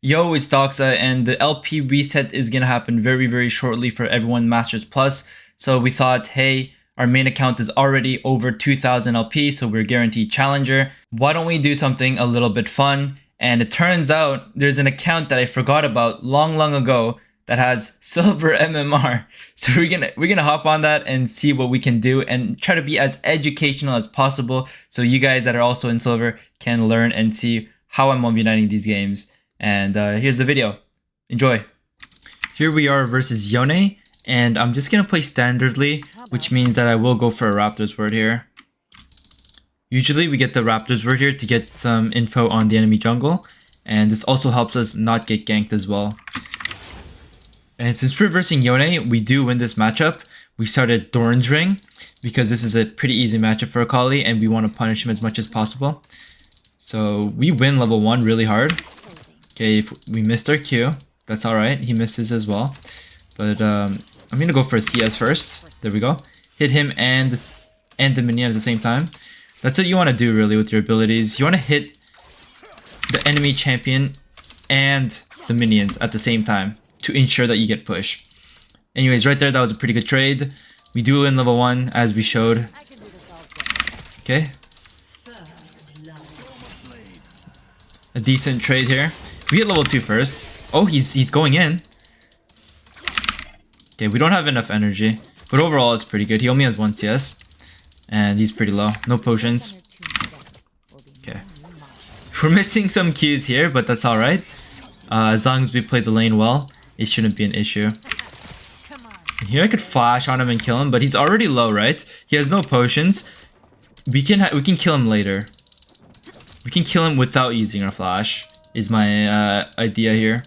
Yo, it's Doxa, and the LP reset is gonna happen very shortly for everyone Masters Plus. So we thought, hey, our main account is already over 2000 LP, so we're guaranteed challenger. Why don't we do something a little bit fun? And it turns out there's an account that I forgot about long ago that has silver MMR. So we're gonna hop on that and see what we can do and try to be as educational as possible, so you guys that are also in silver can learn and see how I'm uniting these games. And here's the video. Enjoy. Here we are versus Yone, and I'm just gonna play standardly, which means that I will go for a Raptors word here. Usually we get the Raptors word here to get some info on the enemy jungle, and this also helps us not get ganked as well. And since we're versing Yone, we do win this matchup. We started Doran's Ring because this is a pretty easy matchup for Akali, and we want to punish him as much as possible. So we win level 1 really hard. Okay, if we missed our Q, that's alright. He misses as well. But I'm gonna go for a CS first. There we go. Hit him and the minion at the same time. That's what you want to do really with your abilities. You want to hit the enemy champion and the minions at the same time to ensure that you get push. Anyways, right there, that was a pretty good trade. We do win level 1 as we showed. Okay. A decent trade here. We hit level 2 first. Oh, he's going in. Okay, we don't have enough energy, but overall it's pretty good. He only has 1 CS, and he's pretty low. No potions. Okay. We're missing some Qs here, but that's alright. As long as we play the lane well, it shouldn't be an issue. And here I could flash on him and kill him, but he's already low, right? He has no potions. We can kill him later. We can kill him without using our flash, is my idea here.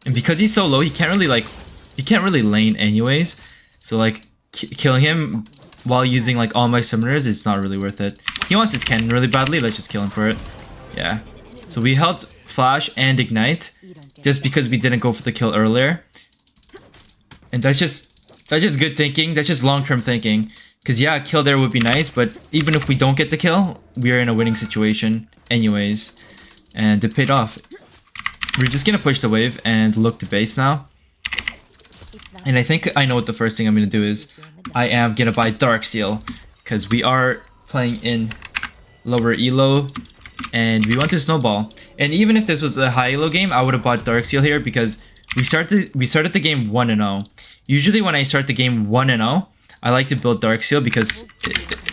And because he's so low, he can't really lane anyways. So like killing him while using like all my summoners is not really worth it. He wants his cannon really badly. Let's just kill him for it. Yeah. So we held flash and ignite just because we didn't go for the kill earlier. And that's just good thinking. That's just long-term thinking. Because yeah, a kill there would be nice, but even if we don't get the kill, we are in a winning situation anyways. And it paid off. We're just gonna push the wave and look to base now. And I think I know what the first thing I'm gonna do is. I am gonna buy Dark Seal, because we are playing in lower elo and we want to snowball. And even if this was a high elo game, I would have bought Dark Seal here because we started the game 1-0. Usually when I start the game 1-0, I like to build Dark Seal because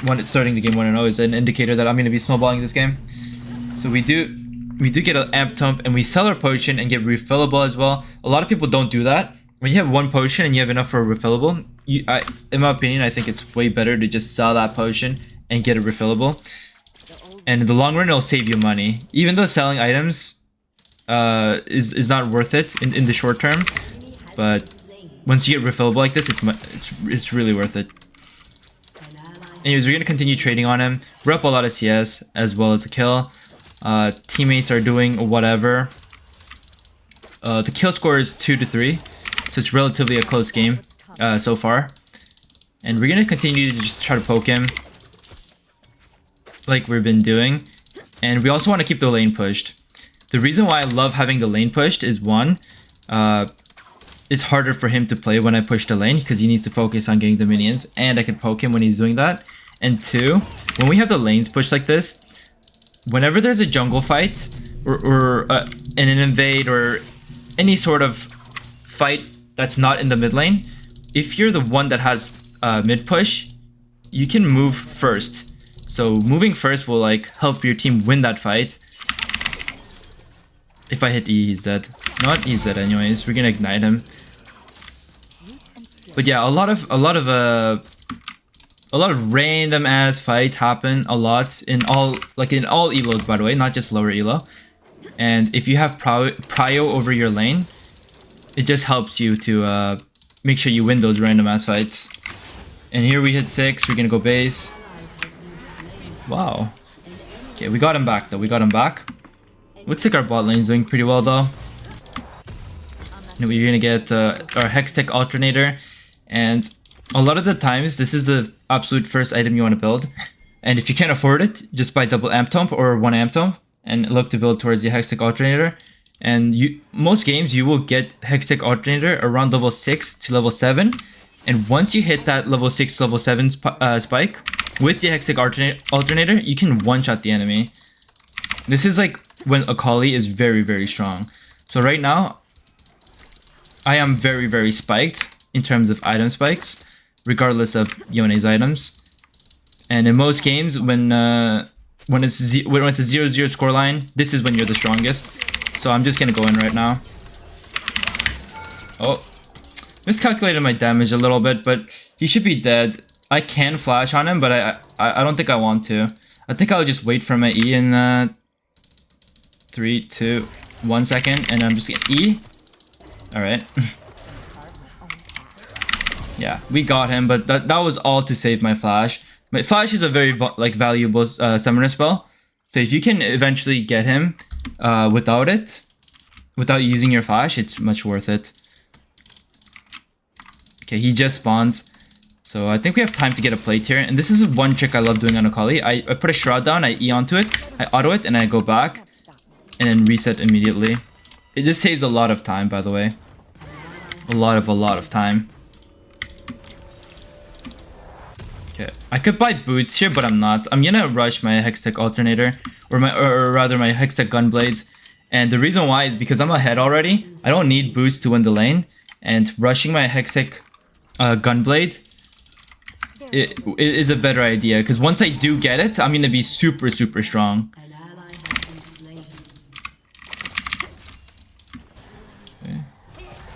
when it's starting the game 1-0 is an indicator that I'm gonna be snowballing this game. So we do get an amp tump and we sell our potion and get refillable as well. A lot of people don't do that. When you have 1 potion and you have enough for a refillable, in my opinion, I think it's way better to just sell that potion and get a refillable. And in the long run, it'll save you money. Even though selling items is not worth it in the short term, but once you get refillable like this, it's really worth it. Anyways, we're gonna continue trading on him. We're up a lot of CS as well as a kill. Teammates are doing whatever. The kill score is 2-3, so it's relatively a close game so far. And we're gonna continue to just try to poke him like we've been doing. And we also want to keep the lane pushed. The reason why I love having the lane pushed is one, it's harder for him to play when I push the lane because he needs to focus on getting the minions, and I can poke him when he's doing that. And two, when we have the lanes pushed like this, whenever there's a jungle fight or an invade or any sort of fight that's not in the mid lane, if you're the one that has mid push, you can move first. So moving first will like help your team win that fight. If I hit E, he's dead. Not he's dead anyways. We're gonna ignite him. But yeah, a lot of random ass fights happen a lot in all elos, by the way, not just lower elo. And if you have prio over your lane, it just helps you to make sure you win those random ass fights. And here we hit 6. We're gonna go base. Wow. Okay, we got him back though. We got him back. Looks like our bot lane's doing pretty well though. And we're gonna get our Hextech Alternator, and a lot of the times this is the absolute first item you want to build. And if you can't afford it, just buy double amp tump or 1 amp tump and look to build towards the Hextech Alternator. And most games you will get Hextech Alternator around level 6 to level 7. And once you hit that level 6 level 7 spike with the Hextech Alternator, you can one-shot the enemy. This is like when Akali is very, very strong. So right now, I am very, very spiked in terms of item spikes, regardless of Yone's items. And in most games, when it's a 0-0 scoreline, this is when you're the strongest. So I'm just gonna go in right now. Oh, miscalculated my damage a little bit, but he should be dead. I can flash on him, but I don't think I want to. I think I'll just wait for my E in 3, 2, 1 second, and I'm just gonna E. All right. Yeah, we got him, but that was all to save my flash. My flash is a very valuable summoner spell. So if you can eventually get him without using your flash, it's much worth it. Okay, he just spawned. So I think we have time to get a plate here. And this is one trick I love doing on Akali. I put a shroud down, I E onto it, I auto it, and I go back and then reset immediately. It just saves a lot of time, by the way. A lot of time. Okay, I could buy boots here, but I'm not. I'm gonna rush my Hextech Alternator, or rather my Hextech Gunblade. And the reason why is because I'm ahead already. I don't need boots to win the lane, and rushing my Hextech Gunblade it is a better idea. Because once I do get it, I'm gonna be super strong. Okay.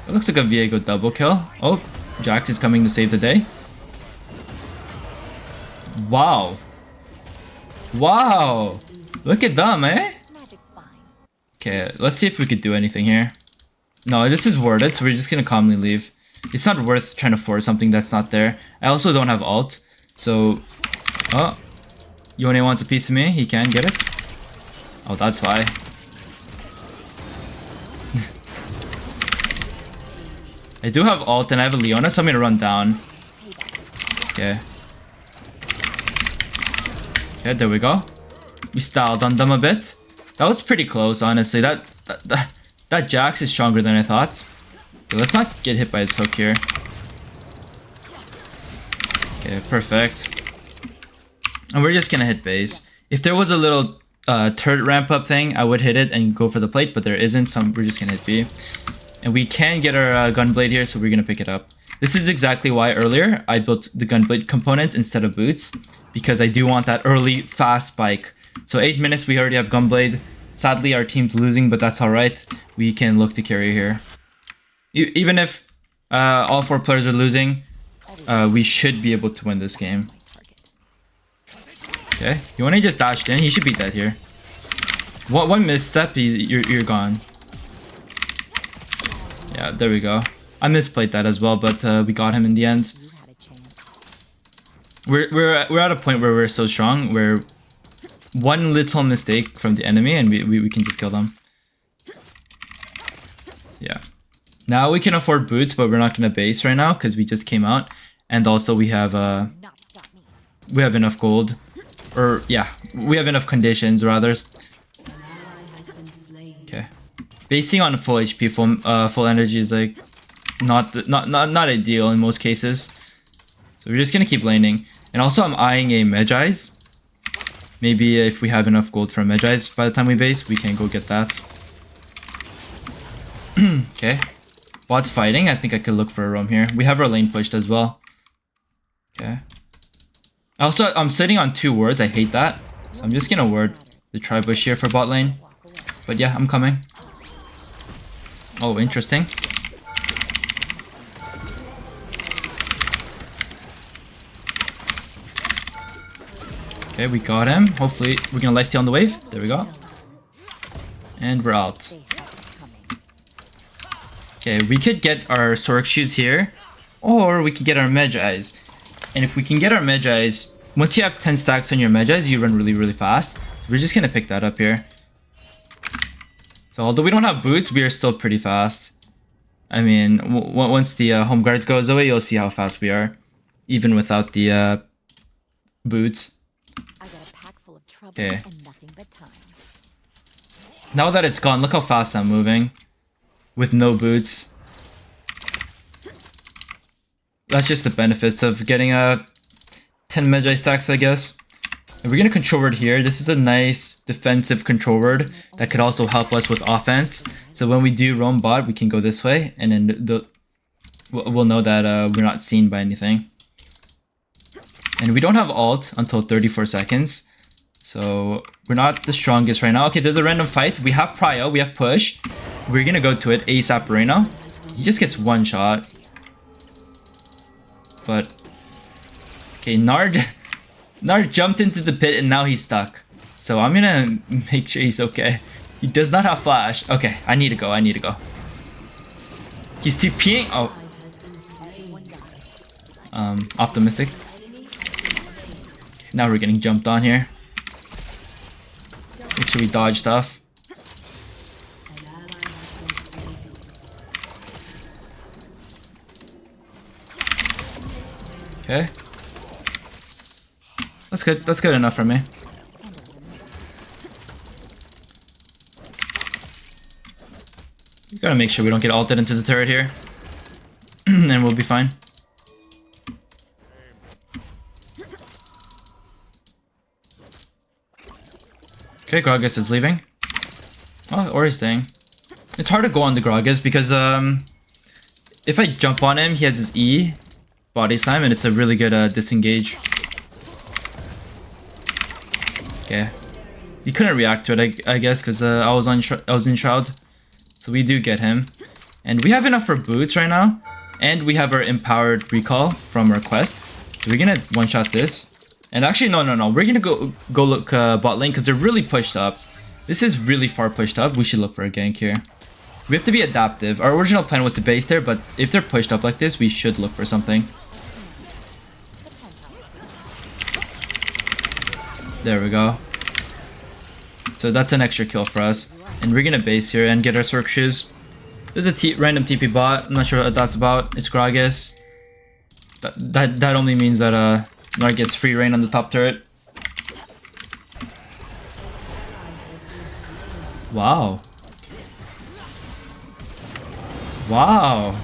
It looks like a Viego double kill. Oh, Jax is coming to save the day. Wow. Wow. Look at them, eh? Okay, let's see if we could do anything here. No, this is worded, so we're just gonna calmly leave. It's not worth trying to force something that's not there. I also don't have ult, so... Oh. Yone wants a piece of me. He can get it. Oh, that's why. I do have ult and I have a Leona, so I'm gonna run down. Okay. Okay, there we go. We styled on them a bit. That was pretty close, honestly. That Jax is stronger than I thought. Okay, let's not get hit by his hook here. Okay, perfect. And we're just gonna hit base. If there was a little turret ramp up thing, I would hit it and go for the plate, but there isn't, so we're just gonna hit B. And we can get our Gunblade here, so we're gonna pick it up. This is exactly why earlier I built the Gunblade components instead of boots, because I do want that early fast spike. So 8 minutes, we already have Gunblade. Sadly, our team's losing, but that's alright. We can look to carry here. Even if all 4 players are losing, we should be able to win this game. Okay, Yone just dashed in. He should be dead here. One misstep, you're gone. Yeah, there we go. I misplayed that as well, but we got him in the end. We're at a point where we're so strong where one little mistake from the enemy and we can just kill them. Yeah. Now we can afford boots, but we're not gonna base right now because we just came out, and also we have enough gold, or yeah, we have enough conditions rather. Okay. Basing on full HP, full energy is like not ideal in most cases. So we're just gonna keep laning. And also I'm eyeing a Medjai's. Maybe if we have enough gold for a Medjai's by the time we base, we can go get that. Okay. Bot's fighting. I think I could look for a roam here. We have our lane pushed as well. Okay. Also, I'm sitting on 2 wards. I hate that. So I'm just gonna ward the tri-bush here for bot lane. But yeah, I'm coming. Oh, interesting. Okay, we got him. Hopefully, we're gonna lifesteal on the wave. There we go. And we're out. Okay, we could get our Sork shoes here, or we could get our Medjai's. And if we can get our Medjai's, once you have 10 stacks on your Medjai's, you run really fast. We're just gonna pick that up here. So although we don't have boots, we are still pretty fast. I mean, once the home guards goes away, you'll see how fast we are, even without the boots. Okay. Now that it's gone, look how fast I'm moving. With no boots. That's just the benefits of getting a 10 Magi stacks, I guess. And we're gonna control word here. This is a nice defensive control word that could also help us with offense. So when we do roam bot, we can go this way, and then we'll know that we're not seen by anything. And we don't have ult until 34 seconds. So we're not the strongest right now. Okay, there's a random fight. We have prio, we have push. We're gonna go to it ASAP right now. He just gets one shot. But okay, Nard jumped into the pit and now he's stuck. So I'm gonna make sure he's okay. He does not have flash. Okay, I need to go. He's TPing. Oh. Optimistic. Now we're getting jumped on here. Make sure we dodge stuff. Okay. That's good. That's good enough for me. We gotta make sure we don't get ulted into the turret here. And we'll be fine. Okay, Gragas is leaving. Oh, or he's staying. It's hard to go on the Gragas because if I jump on him, he has his E, body slam, and it's a really good disengage. Okay, he couldn't react to it, I guess, because I was in Shroud. So we do get him, and we have enough for boots right now, and we have our empowered recall from our quest. So we're gonna one-shot this. And actually, no. We're gonna go look bot lane because they're really pushed up. This is really far pushed up. We should look for a gank here. We have to be adaptive. Our original plan was to base there, but if they're pushed up like this, we should look for something. There we go. So that's an extra kill for us. And we're gonna base here and get our Sork shoes. There's a random TP bot. I'm not sure what that's about. It's Gragas. That only means that Nard gets free reign on the top turret. Wow. Wow.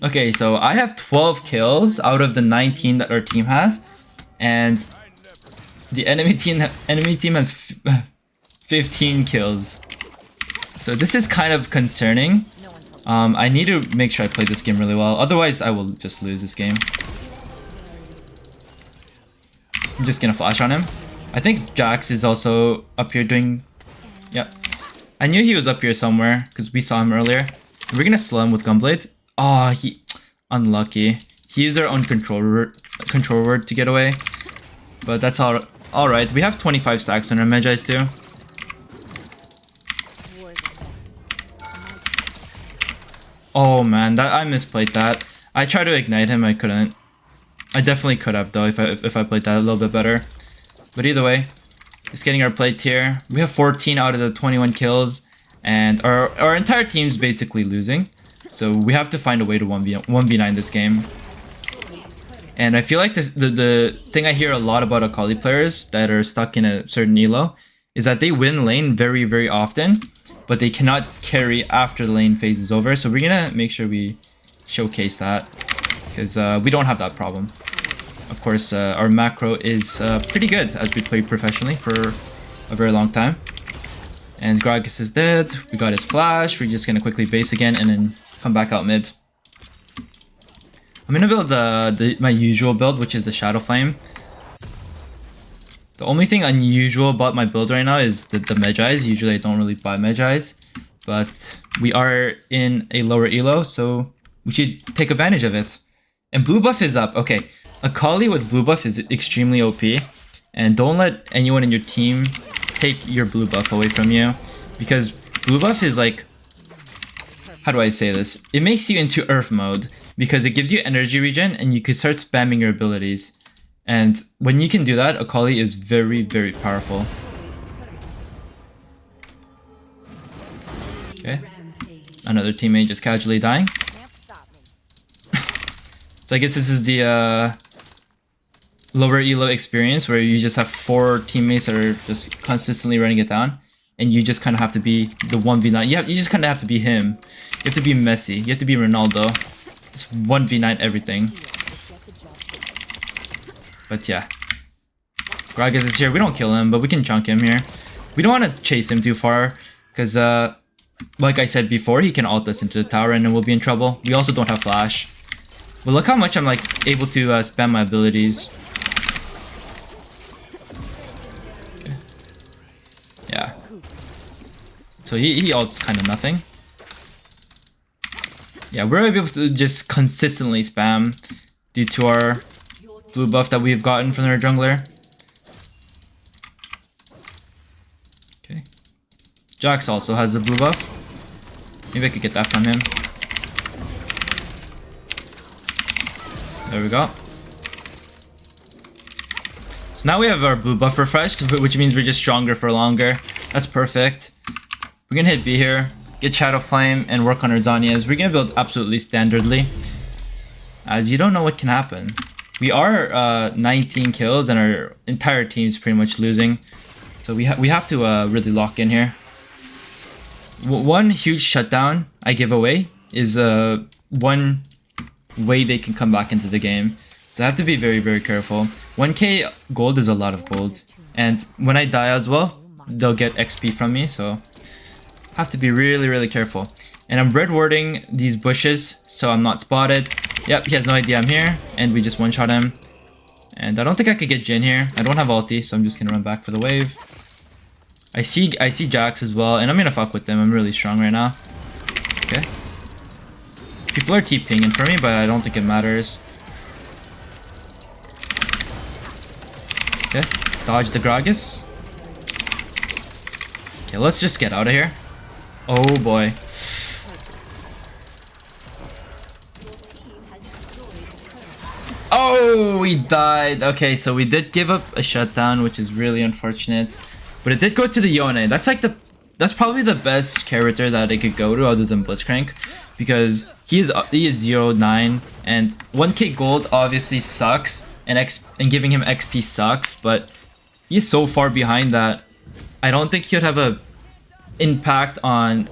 Okay, so I have 12 kills out of the 19 that our team has, and the enemy team has 15 kills. So this is kind of concerning. I need to make sure I play this game really well, otherwise I will just lose this game. I'm just gonna flash on him. I think Jax is also up here doing... Yep. I knew he was up here somewhere, because we saw him earlier. We're gonna slow him with Gunblade. Oh, he... Unlucky. He used our own control word to get away. But that's alright. We have 25 stacks on our Magi's too. Oh man, I misplayed that. I tried to ignite him, I couldn't. I definitely could have though if I played that a little bit better. But either way, it's getting our play tier. We have 14 out of the 21 kills, and our entire team's basically losing. So we have to find a way to 1v9 this game. And I feel like the thing I hear a lot about Akali players that are stuck in a certain elo is that they win lane very, very often, but they cannot carry after the lane phase is over. So we're gonna make sure we showcase that, because we don't have that problem. Of course, our macro is pretty good as we play professionally for a very long time. And Gragas is dead. We got his flash. We're just gonna quickly base again and then come back out mid. I'm gonna build my usual build, which is the Shadow Flame. The only thing unusual about my build right now is the Magi's. Usually I don't really buy Magi's, but we are in a lower elo, so we should take advantage of it. And blue buff is up. Okay, Akali with blue buff is extremely OP, and don't let anyone in your team take your blue buff away from you, because blue buff is like, how do I say this? It makes you into Earth mode, because it gives you energy regen and you can start spamming your abilities. And when you can do that, Akali is very, very powerful. Okay. Another teammate just casually dying. So I guess this is the lower elo experience where you just have 4 teammates that are just consistently running it down, and you just kind of have to be the 1v9. You just kind of have to be him. You have to be Messi. You have to be Ronaldo. It's 1v9 everything. But yeah. Gragas is here. We don't kill him, but we can chunk him here. We don't want to chase him too far, because like I said before, he can ult us into the tower and then we'll be in trouble. We also don't have flash. But look how much I'm like able to spam my abilities. Okay. Yeah. So he ults kind of nothing. Yeah, we're able to just consistently spam due to our blue buff that we've gotten from our jungler. Okay. Jax also has a blue buff. Maybe I could get that from him. There we go. So now we have our blue buff refreshed, which means we're just stronger for longer. That's perfect. We're gonna hit B here, get Shadow Flame, and work on our Zhonya's. We're gonna build absolutely standardly, as you don't know what can happen. We are 19 kills and our entire team's pretty much losing. So we have to really lock in here. One huge shutdown I give away is one way they can come back into the game. So I have to be very, very careful. 1k gold is a lot of gold. And when I die as well, they'll get XP from me. So I have to be really, really careful. And I'm red warding these bushes so I'm not spotted. Yep, he has no idea I'm here. And we just one-shot him. And I don't think I could get Jhin here. I don't have ulti, so I'm just gonna run back for the wave. I see Jax as well, and I'm gonna fuck with them. I'm really strong right now. Okay. People are TPing for me, but I don't think it matters. Okay, dodge the Gragas. Okay, let's just get out of here. Oh boy. Oh, we died. Okay, so we did give up a shutdown, which is really unfortunate. But it did go to the Yone. That's probably the best character that it could go to other than Blitzcrank, because he is 0-9 and 1k gold obviously sucks, and giving him XP sucks, but he's so far behind that I don't think he would have a impact on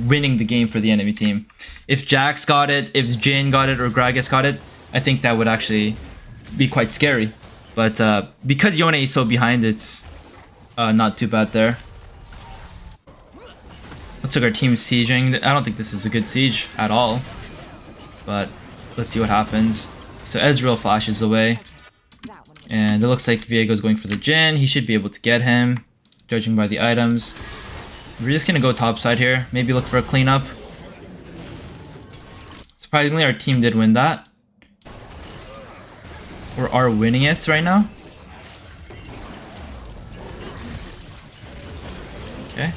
winning the game for the enemy team. If Jax got it, if Jhin got it, or Gragas got it, I think that would actually be quite scary. But because Yone is so behind, it's not too bad there. Looks like our team's sieging. I don't think this is a good siege at all. But let's see what happens. So Ezreal flashes away. And it looks like Viego's going for the Jhin. He should be able to get him, judging by the items. We're just gonna go top side here. Maybe look for a cleanup. Surprisingly, our team did win that. Or are winning it right now. Okay.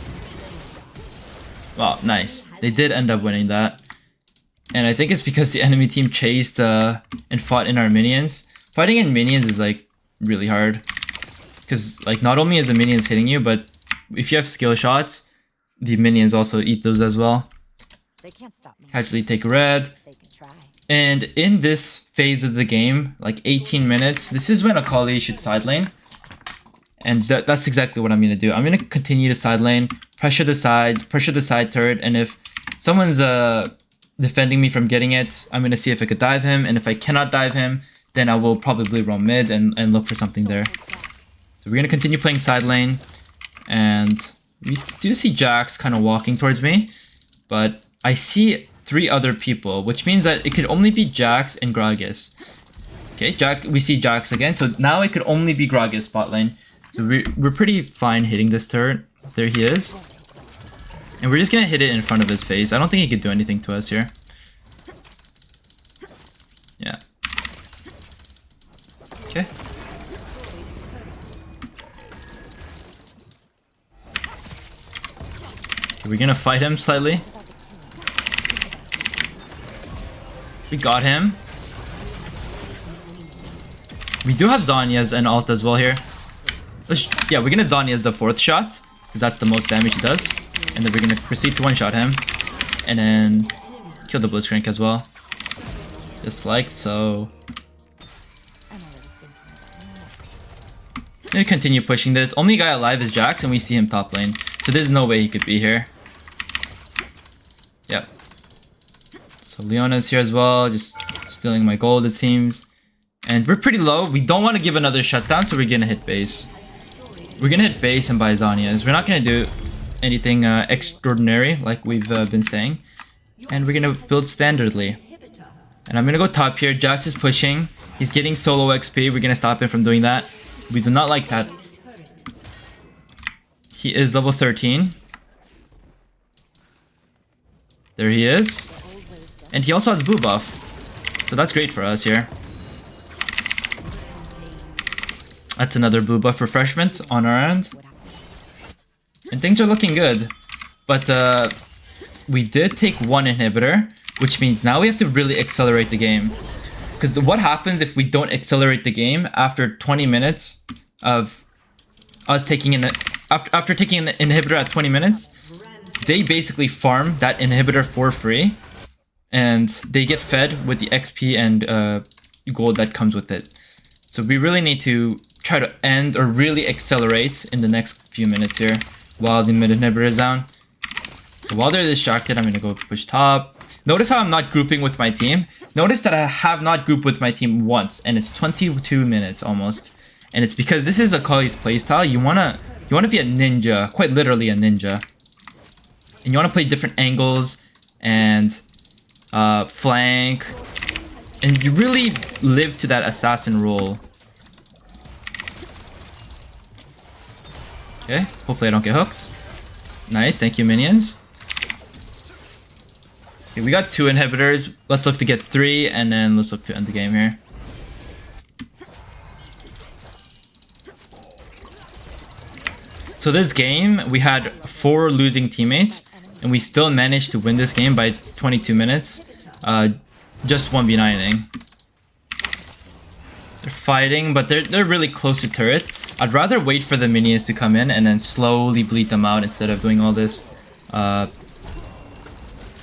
Wow, nice. They did end up winning that. And I think it's because the enemy team chased and fought in our minions. Fighting in minions is like really hard. Because like not only is the minions hitting you, but if you have skill shots, the minions also eat those as well. They can't stop me. Casually take red. They can try. And in this phase of the game, like 18 minutes, this is when Akali should side lane. And that's exactly what I'm going to do. I'm going to continue to side lane, pressure the sides, pressure the side turret, and if someone's defending me from getting it, I'm going to see if I could dive him, and if I cannot dive him, then I will probably roam mid and look for something there. So we're going to continue playing side lane, and we do see Jax kind of walking towards me, but I see 3 other people, which means that it could only be Jax and Gragas. Okay, we see Jax again, so now it could only be Gragas bot lane. So we're pretty fine hitting this turret. There he is. And we're just gonna hit it in front of his face. I don't think he could do anything to us here. Yeah. Okay. We're gonna fight him slightly. We got him. We do have Zhonya's and ult as well here. Yeah, we're gonna Zhonya's the 4th shot, because that's the most damage he does. And then we're gonna proceed to one-shot him. And then kill the Blitzcrank as well. Just like so. gonna continue pushing this. Only guy alive is Jax, and we see him top lane. So there's no way he could be here. Yep. So Leona's here as well, just stealing my gold it seems. And we're pretty low. We don't want to give another shutdown, so we're gonna hit base. We're gonna hit base and buy Zhonya's. We're not gonna do anything extraordinary like we've been saying. And we're gonna build standardly. And I'm gonna go top here. Jax is pushing. He's getting solo XP. We're gonna stop him from doing that. We do not like that. He is level 13. There he is. And he also has blue buff. So that's great for us here. That's another blue buff refreshment on our end. And things are looking good. But we did take one inhibitor, which means now we have to really accelerate the game. Because what happens if we don't accelerate the game after 20 minutes of us taking in after taking an inhibitor at 20 minutes, they basically farm that inhibitor for free. And they get fed with the XP and gold that comes with it. So we really need to try to end or really accelerate in the next few minutes here while the mid inhibitor is down. So while they're distracted, I'm gonna go push top. Notice how I'm not grouping with my team. Notice that I have not grouped with my team once, and it's 22 minutes almost. And it's because this is Akali's playstyle. You wanna be a ninja, quite literally a ninja. And you wanna play different angles and flank, and you really live to that assassin role. Okay, hopefully I don't get hooked. Nice, thank you minions. Okay, we got 2 inhibitors. Let's look to get 3, and then let's look to end the game here. So this game, we had 4 losing teammates, and we still managed to win this game by 22 minutes. Just 1v9ing. They're fighting, but they're really close to turret. I'd rather wait for the minions to come in and then slowly bleed them out instead of doing all this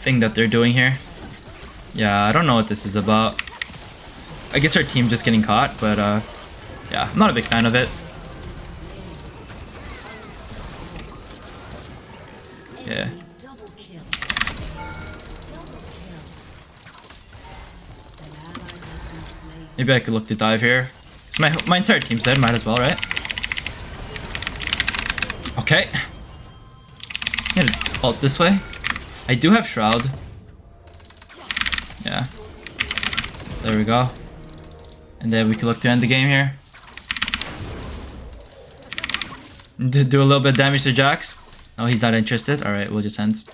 thing that they're doing here. Yeah, I don't know what this is about. I guess our team just getting caught, but yeah, I'm not a big fan of it. Yeah. Maybe I could look to dive here. So my entire team's dead, might as well, right? Okay. I'm gonna ult this way. I do have Shroud. Yeah. There we go. And then we can look to end the game here. Do a little bit of damage to Jax. Oh, he's not interested. Alright, we'll just end.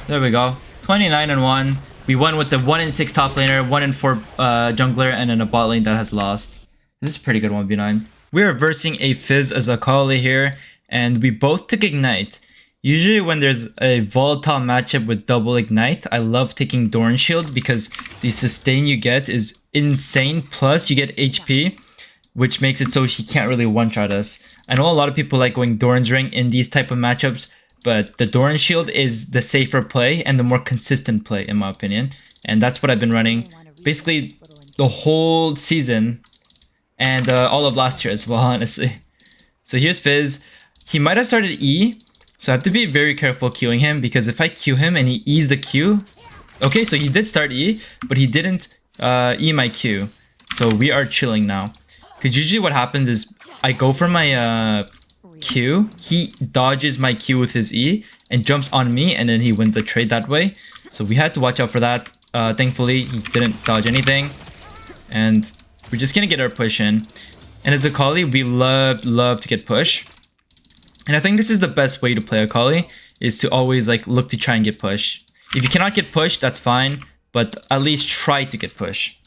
There we go. 29-1. We won with the 1-6 top laner, 1-4 jungler, and then a bot lane that has lost. This is a pretty good 1v9. We are versing a Fizz as Akali here, and we both took Ignite. Usually when there's a volatile matchup with double Ignite, I love taking Doran Shield because the sustain you get is insane, plus you get HP, which makes it so he can't really one-shot us. I know a lot of people like going Doran's Ring in these type of matchups, but the Doran Shield is the safer play and the more consistent play in my opinion. And that's what I've been running basically the whole season and all of last year as well, honestly. So here's Fizz. He might have started E, so I have to be very careful queuing him because if I queue him and he E's the Q... Okay, so he did start E, but he didn't E my Q. So we are chilling now. Because usually what happens is I go for my Q, he dodges my Q with his E and jumps on me, and then he wins the trade that way. So we had to watch out for that. Thankfully, he didn't dodge anything. And we're just gonna get our push in. And as Akali, we love to get push. And I think this is the best way to play Akali, is to always like look to try and get push. If you cannot get push, that's fine, but at least try to get push.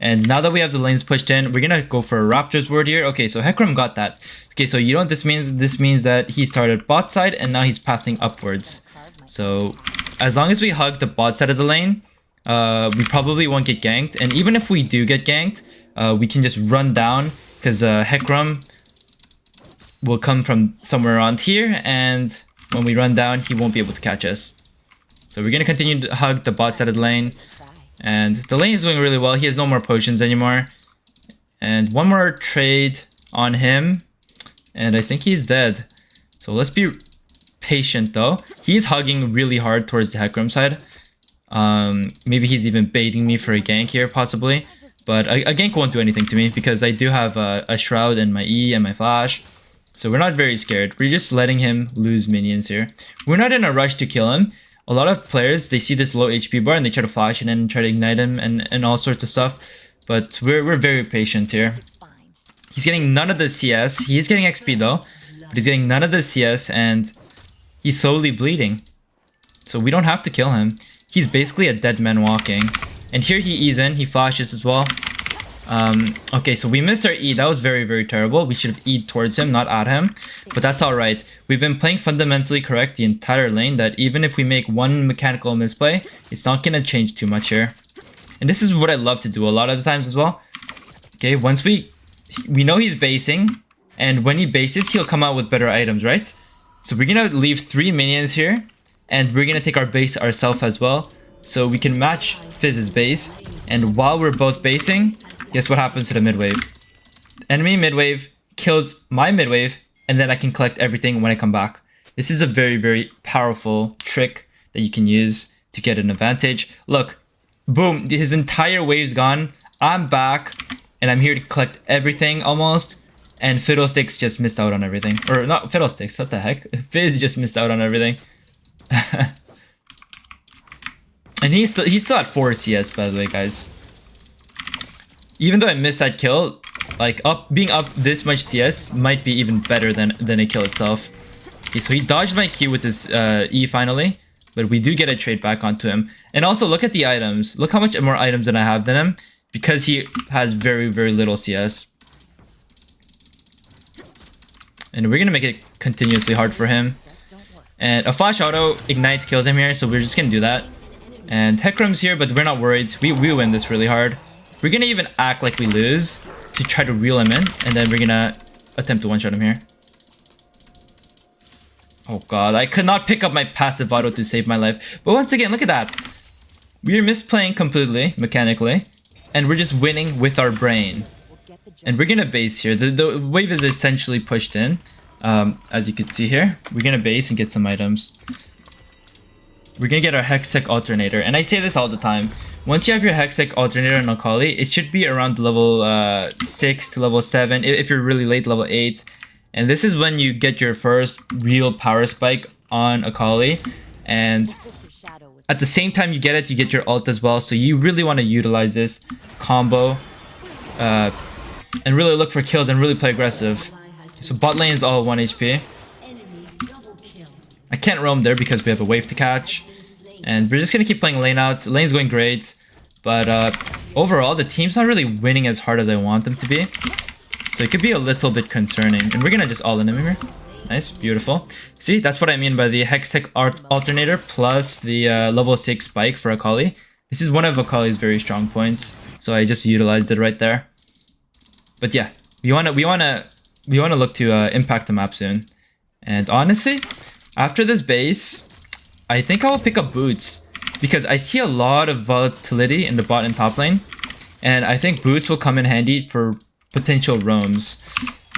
And now that we have the lanes pushed in, we're gonna go for a Raptor's word here. Okay, so Hecarim got that. Okay, so you know what this means? This means that he started bot side and now he's pathing upwards. So as long as we hug the bot side of the lane, we probably won't get ganked. And even if we do get ganked, we can just run down because Hecarim will come from somewhere around here, and when we run down, he won't be able to catch us. So we're gonna continue to hug the bot side of the lane. And the lane is going really well. He has no more potions anymore. And one more trade on him. And I think he's dead. So let's be patient though. He's hugging really hard towards the Hecarim side. Maybe he's even baiting me for a gank here, possibly. But a gank won't do anything to me because I do have a Shroud and my E and my Flash. So we're not very scared. We're just letting him lose minions here. We're not in a rush to kill him. A lot of players, they see this low HP bar and they try to flash it in and try to ignite him and all sorts of stuff. But we're very patient here. He's getting none of the CS. He is getting XP though. But he's getting none of the CS and he's slowly bleeding. So we don't have to kill him. He's basically a dead man walking. And here he E's in. He flashes as well. Okay, so we missed our E. That was very, very terrible. We should have E'd towards him, not at him. But that's alright. We've been playing fundamentally correct the entire lane, that even if we make one mechanical misplay, it's not going to change too much here. And this is what I love to do a lot of the times as well. Okay, once we know he's basing, and when he bases, he'll come out with better items, right? So we're going to leave 3 minions here, and we're going to take our base ourselves as well, so we can match Fizz's base. And while we're both basing, guess what happens to the mid wave? Enemy mid wave kills my mid wave, and then I can collect everything when I come back. This is a very, very powerful trick that you can use to get an advantage. Look, boom, his entire wave's gone. I'm back, and I'm here to collect everything almost. And Fiddlesticks just missed out on everything. Or not Fiddlesticks, what the heck? Fizz just missed out on everything. And he's still at 4 CS, by the way, guys. Even though I missed that kill, like being up this much CS might be even better than a kill itself. Okay, so he dodged my Q with his E finally, but we do get a trade back onto him. And also look at the items. Look how much more items than I have than him, because he has very, very little CS. And we're gonna make it continuously hard for him. And a flash auto ignite kills him here, so we're just gonna do that. And Hecarim's here, but we're not worried. We win this really hard. We're gonna even act like we lose to try to reel him in, and then we're gonna attempt to one-shot him here. Oh god, I could not pick up my passive auto to save my life. But once again, look at that. We're misplaying completely, mechanically, and we're just winning with our brain. And we're gonna base here. The wave is essentially pushed in. As you can see here, we're gonna base and get some items. We're gonna get our Hextech Alternator, and I say this all the time. Once you have your Hextech Alternator in Akali, it should be around level 6 to level 7, if you're really late, level 8. And this is when you get your first real power spike on Akali. And at the same time you get your ult as well. So you really want to utilize this combo and really look for kills and really play aggressive. So bot lane is all 1 HP. I can't roam there because we have a wave to catch. And we're just going to keep playing lane outs. Lane's going great. But overall, the team's not really winning as hard as I want them to be. So it could be a little bit concerning. And we're going to just all-in him here. Nice, beautiful. See, that's what I mean by the Hextech Alternator plus the level 6 spike for Akali. This is one of Akali's very strong points. So I just utilized it right there. But yeah, we wanna look to impact the map soon. And honestly, after this base, I think I will pick up boots, because I see a lot of volatility in the bot and top lane, and I think boots will come in handy for potential roams.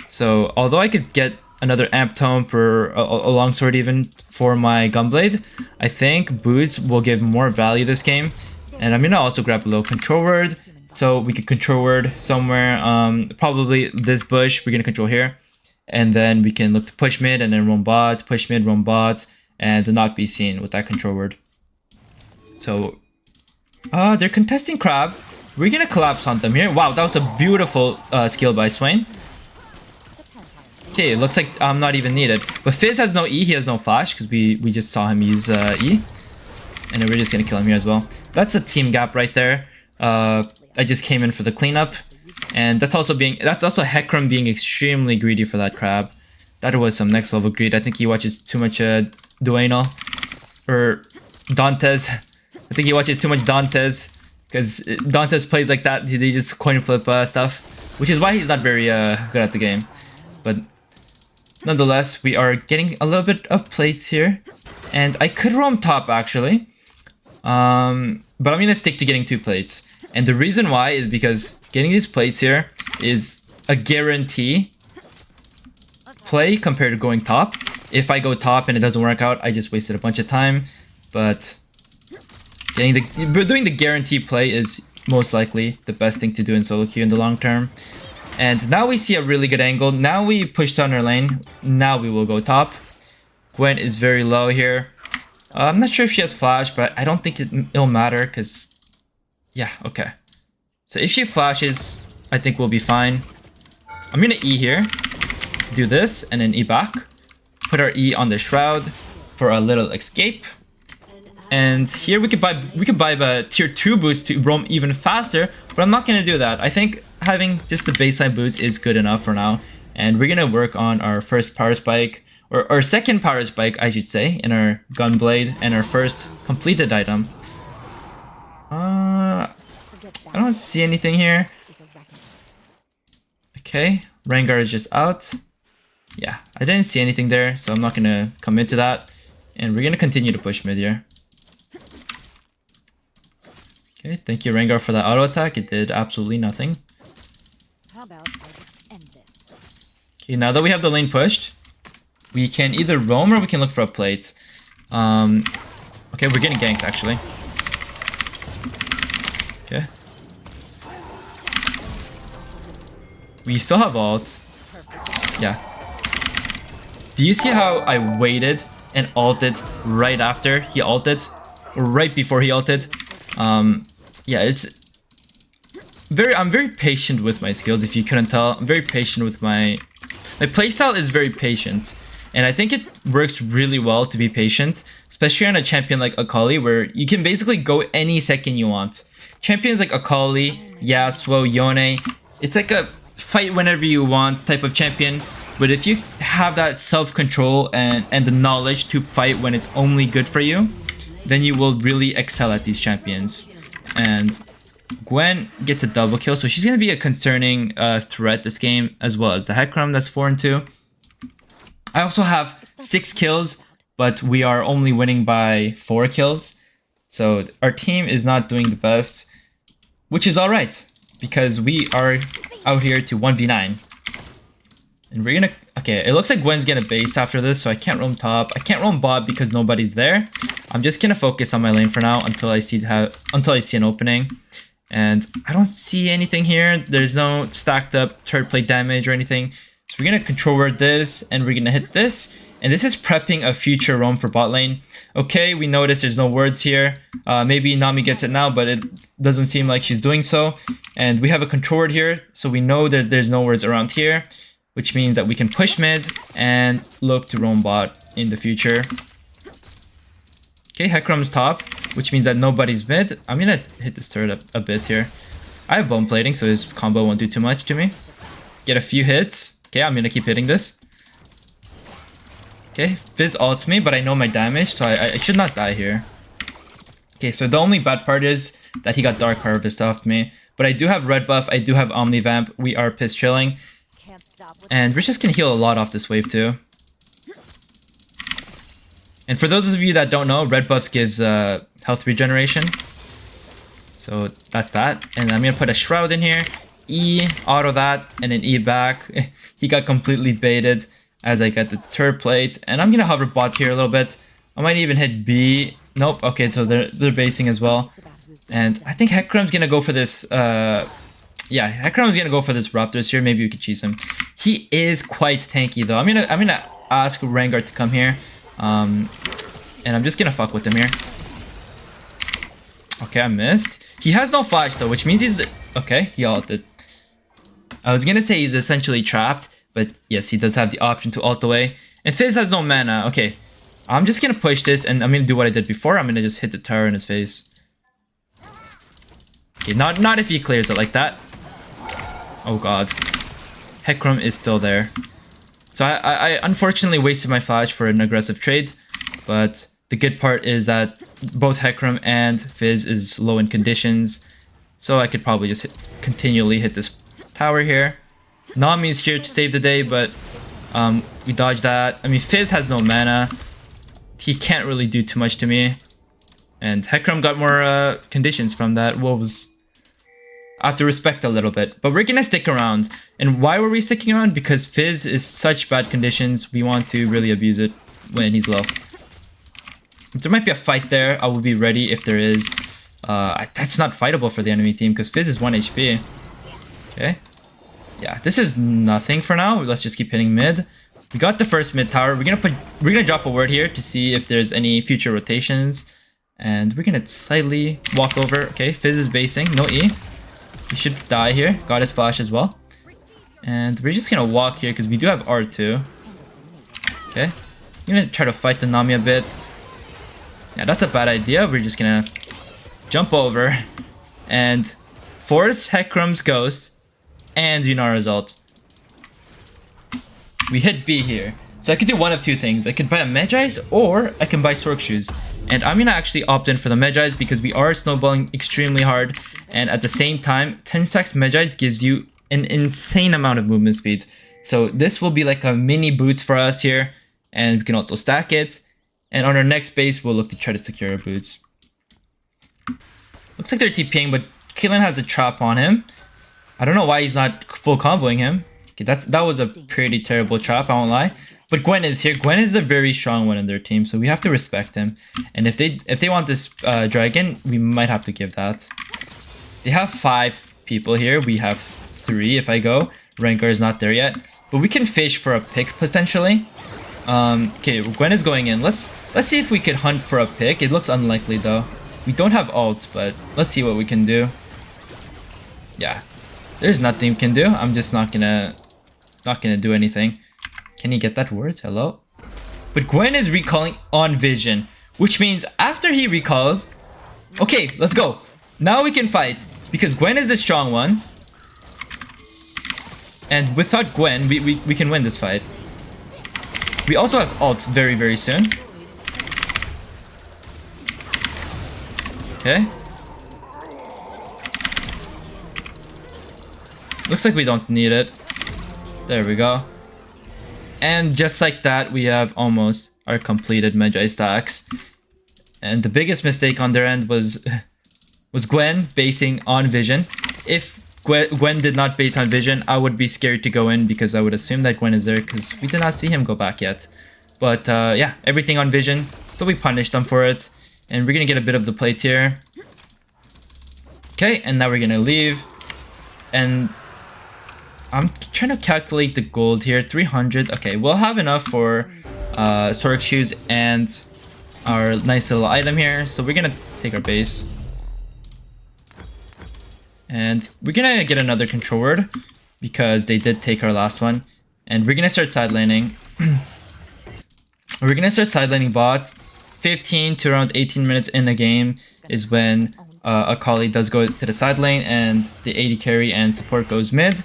So although I could get another amp tome or a longsword even for my gunblade, I think boots will give more value this game. And I'm gonna also grab a little control word, so we could control word somewhere, probably this bush we're gonna control here. And then we can look to push mid and then roam bot, push mid, roam bot, and not be seen with that control word. So, they're contesting crab. We're gonna collapse on them here. Wow, that was a beautiful skill by Swain. Okay, it looks like I'm not even needed. But Fizz has no E, he has no flash, because we just saw him use E. And then we're just gonna kill him here as well. That's a team gap right there. I just came in for the cleanup. And that's also Hecarim being extremely greedy for that crab. That was some next level greed. I think he watches too much Dueno or Dantes. I think he watches too much Dantes, because Dantes plays like that. They just coin flip stuff, which is why he's not very good at the game. But nonetheless, we are getting a little bit of plates here, and I could roam top actually. but I'm gonna stick to getting 2 plates. And the reason why is because getting these plates here is a guarantee play compared to going top. If I go top and it doesn't work out, I just wasted a bunch of time. But doing the guarantee play is most likely the best thing to do in solo queue in the long term. And now we see a really good angle. Now we push down our lane. Now we will go top. Gwen is very low here. I'm not sure if she has flash, but I don't think it'll matter because... Yeah, okay. So if she flashes, I think we'll be fine. I'm going to E here. Do this and then E back. Put our E on the Shroud for a little escape. And here we could buy the tier 2 boost to roam even faster, but I'm not going to do that. I think having just the baseline boots is good enough for now. And we're going to work on our first power spike, or our second power spike, I should say, in our Gunblade and our first completed item. I don't see anything here. Okay, Rengar is just out. Yeah, I didn't see anything there, so I'm not going to commit to that. And we're going to continue to push mid here. Okay, thank you Rengar for that auto attack. It did absolutely nothing. How about I just end this? Okay, now that we have the lane pushed, we can either roam or we can look for a plate. Okay, we're getting ganked actually. Okay. We still have ult. Yeah. Do you see how I waited and ulted right after he ulted? Or right before he ulted? Yeah, I'm very patient with my skills, if you couldn't tell. I'm very patient with my playstyle is very patient. And I think it works really well to be patient, especially on a champion like Akali, where you can basically go any second you want. Champions like Akali, Yasuo, Yone, it's like a fight whenever you want type of champion. But if you have that self-control and the knowledge to fight when it's only good for you, then you will really excel at these champions. And Gwen gets a double kill, so she's going to be a concerning threat this game, as well as the Hecarim that's 4-2. I also have 6 kills, but we are only winning by 4 kills. So our team is not doing the best, which is alright, because we are out here to 1v9. And we're gonna... Okay, it looks like Gwen's gonna base after this, so I can't roam top. I can't roam bot because nobody's there. I'm just gonna focus on my lane for now until I see an opening. And I don't see anything here. There's no stacked up third plate damage or anything. So we're gonna control ward this, and we're gonna hit this. And this is prepping a future roam for bot lane. Okay, we notice there's no words here. Maybe Nami gets it now, but it doesn't seem like she's doing so. And we have a control ward here, so we know that there's no words around here, which means that we can push mid and look to roam bot in the future. Okay, Hecarim's top, which means that nobody's mid. I'm gonna hit this turret a bit here. I have bone plating, so his combo won't do too much to me. Get a few hits. Okay, I'm gonna keep hitting this. Okay, Fizz ults me, but I know my damage, so I should not die here. Okay, so the only bad part is that he got Dark Harvest off me. But I do have red buff, I do have Omnivamp, we are piss chilling. And we're just gonna heal a lot off this wave too. And for those of you that don't know, red buff gives health regeneration. So that's that. And I'm gonna put a Shroud in here. E, auto that, and then E back. He got completely baited as I get the third plate. And I'm gonna hover bot here a little bit. I might even hit B. Nope, okay, so they're basing as well. And I think Hecarim's gonna go for this, yeah, Hecarim's gonna go for this Raptors here. Maybe we could cheese him. He is quite tanky though. I'm gonna ask Rengar to come here. And I'm just gonna fuck with him here. Okay, I missed. He has no flash though, which means he's... Okay, he ulted. I was gonna say he's essentially trapped, but yes, he does have the option to ult away. And Fizz has no mana. Okay, I'm just gonna push this, and I'm gonna do what I did before. I'm gonna just hit the tower in his face. Okay, not if he clears it like that. Oh god. Hecarim is still there. So I unfortunately wasted my flash for an aggressive trade, but the good part is that both Hecarim and Fizz is low in conditions, so I could probably just continually hit this tower here. Nami's here to save the day, but we dodged that. I mean, Fizz has no mana. He can't really do too much to me. And Hecarim got more conditions from that. Wolves. I have to respect a little bit. But we're gonna stick around. And why were we sticking around? Because Fizz is such bad conditions. We want to really abuse it when he's low. If there might be a fight there, I will be ready if there is. That's not fightable for the enemy team because Fizz is 1 HP. Okay. Yeah, this is nothing for now. Let's just keep hitting mid. We got the first mid tower. We're gonna drop a word here to see if there's any future rotations. And we're gonna slightly walk over. Okay, Fizz is basing, no E. He should die here. Got his flash as well. And we're just gonna walk here because we do have R2. Okay. I'm gonna try to fight the Nami a bit. Yeah, that's a bad idea. We're just gonna jump over and force Hecarim's Ghost and Yunara's ult. We hit B here. So I could do one of two things. I could buy a Magi's or I can buy Sork Shoes. And I'm gonna actually opt in for the Magi's because we are snowballing extremely hard. And at the same time, 10 stacks Magi's gives you an insane amount of movement speed. So this will be like a mini boots for us here. And we can also stack it. And on our next base, we'll look to try to secure our boots. Looks like they're TPing, but Caitlyn has a trap on him. I don't know why he's not full comboing him. Okay, that was a pretty terrible trap, I won't lie. But Gwen is here. Gwen is a very strong one in their team, so we have to respect him. And if they want this dragon, we might have to give that. They have 5 people here. We have 3 if I go. Rengar is not there yet. But we can fish for a pick potentially. Okay, Gwen is going in. Let's see if we could hunt for a pick. It looks unlikely though. We don't have ult, but let's see what we can do. Yeah. There's nothing we can do. I'm just not gonna do anything. Can he get that word? Hello? But Gwen is recalling on vision, which means after he recalls, okay, let's go. Now we can fight because Gwen is the strong one. And without Gwen, we can win this fight. We also have ult very, very soon. Okay. Looks like we don't need it. There we go. And just like that, we have almost our completed Magi stacks. And the biggest mistake on their end was Gwen basing on vision. If Gwen did not base on vision, I would be scared to go in because I would assume that Gwen is there because we did not see him go back yet. But yeah, everything on vision. So we punished them for it. And we're going to get a bit of the plate here. Okay, and now we're going to leave. And I'm trying to calculate the gold here. 300. Okay, we'll have enough for Sork Shoes and our nice little item here. So we're going to take our base. And we're going to get another control word because they did take our last one. And we're going to start side laning. We're going to start side laning bot. 15 to around 18 minutes in the game is when Akali does go to the side lane and the AD carry and support goes mid.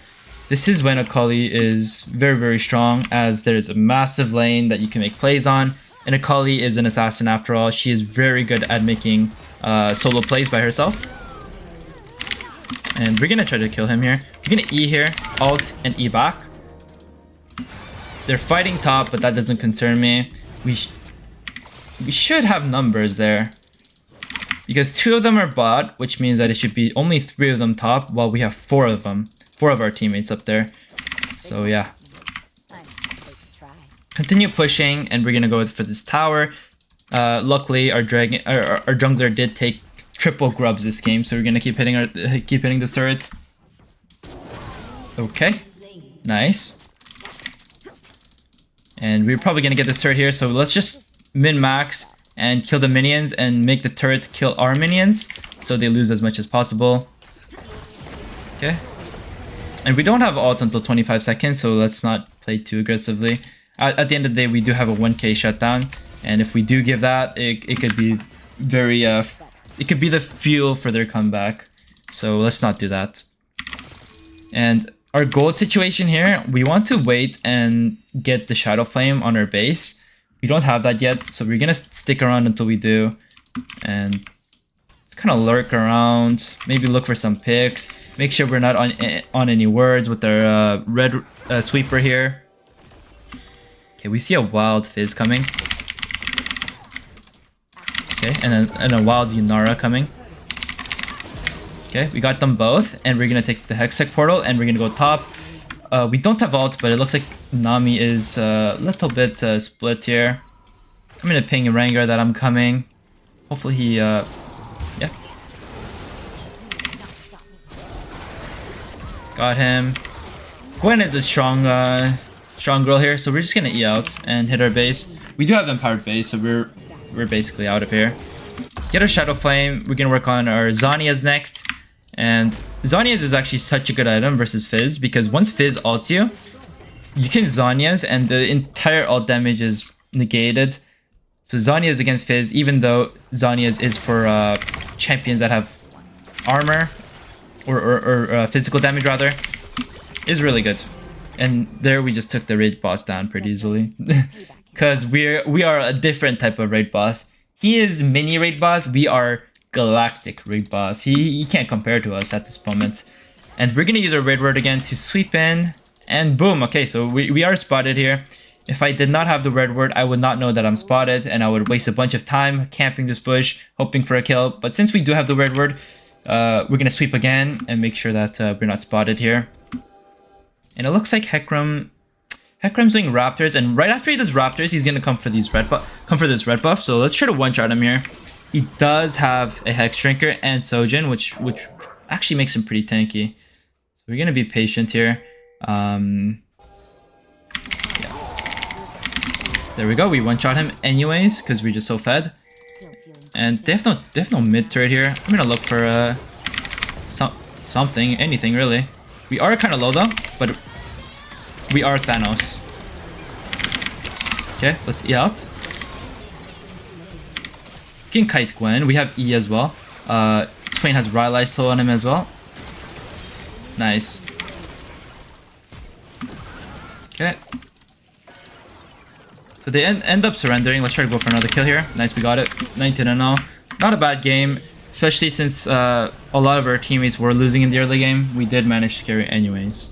This is when Akali is very, very strong as there's a massive lane that you can make plays on. And Akali is an assassin after all. She is very good at making solo plays by herself. And we're going to try to kill him here. We're going to E here, alt, and E back. They're fighting top, but that doesn't concern me. We should have numbers there. Because 2 of them are bot, which means that it should be only 3 of them top, while we have 4 of them. 4 of our teammates up there. So yeah. Continue pushing, and we're going to go for this tower. Luckily, our jungler did take triple grubs this game, so we're gonna keep hitting the turret. Okay, nice. And we're probably gonna get this turret here, so let's just min-max and kill the minions and make the turret kill our minions, so they lose as much as possible. Okay. And we don't have ult until 25 seconds, so let's not play too aggressively. At the end of the day, we do have a 1k shutdown, and if we do give that, it could be very it could be the fuel for their comeback. So let's not do that. And our gold situation here, we want to wait and get the Shadow Flame on our base. We don't have that yet, so we're gonna stick around until we do. And kind of lurk around, maybe look for some picks. Make sure we're not on any words with our red sweeper here. Okay, we see a wild Fizz coming. Okay, and a wild Yunara coming. Okay, we got them both, and we're gonna take the Hextech portal, and we're gonna go top. We don't have ult, but it looks like Nami is a little bit split here. I'm gonna ping Rengar that I'm coming. Hopefully he, yeah. Got him. Gwen is a strong girl here, so we're just gonna E out and hit our base. We do have empowered base, so we're basically out of here. Get a Shadow Flame. We're gonna work on our Zhonya's next. And Zhonya's is actually such a good item versus Fizz, because once Fizz ults you, you can Zhonya's and the entire ult damage is negated. So Zhonya's against Fizz, even though Zhonya's is for champions that have armor or physical damage rather, is really good. And there we just took the raid boss down pretty easily. Because we are a different type of raid boss. He is mini raid boss, we are galactic raid boss. He can't compare to us at this moment. And we're gonna use our raid word again to sweep in, and boom. Okay, so we are spotted here. If I did not have the red word, I would not know that I'm spotted, and I would waste a bunch of time camping this bush, hoping for a kill. But since we do have the red word, we're gonna sweep again and make sure that we're not spotted here. And it looks like Hekrum's doing Raptors, and right after he does Raptors, he's gonna come for this red buff. So let's try to one-shot him here. He does have a Hex Shrinker and Sojin, which actually makes him pretty tanky. So we're gonna be patient here. Yeah. There we go. We one-shot him anyways because we're just so fed. And they have no mid turret here. I'm gonna look for anything really. We are kind of low though, but we are Thanos. Okay, let's E out. We can kite Gwen. We have E as well. Swain has Rylai still on him as well. Nice. Okay. So they end up surrendering. Let's try to go for another kill here. Nice, we got it. 19-0. Not a bad game, especially since a lot of our teammates were losing in the early game. We did manage to carry anyways.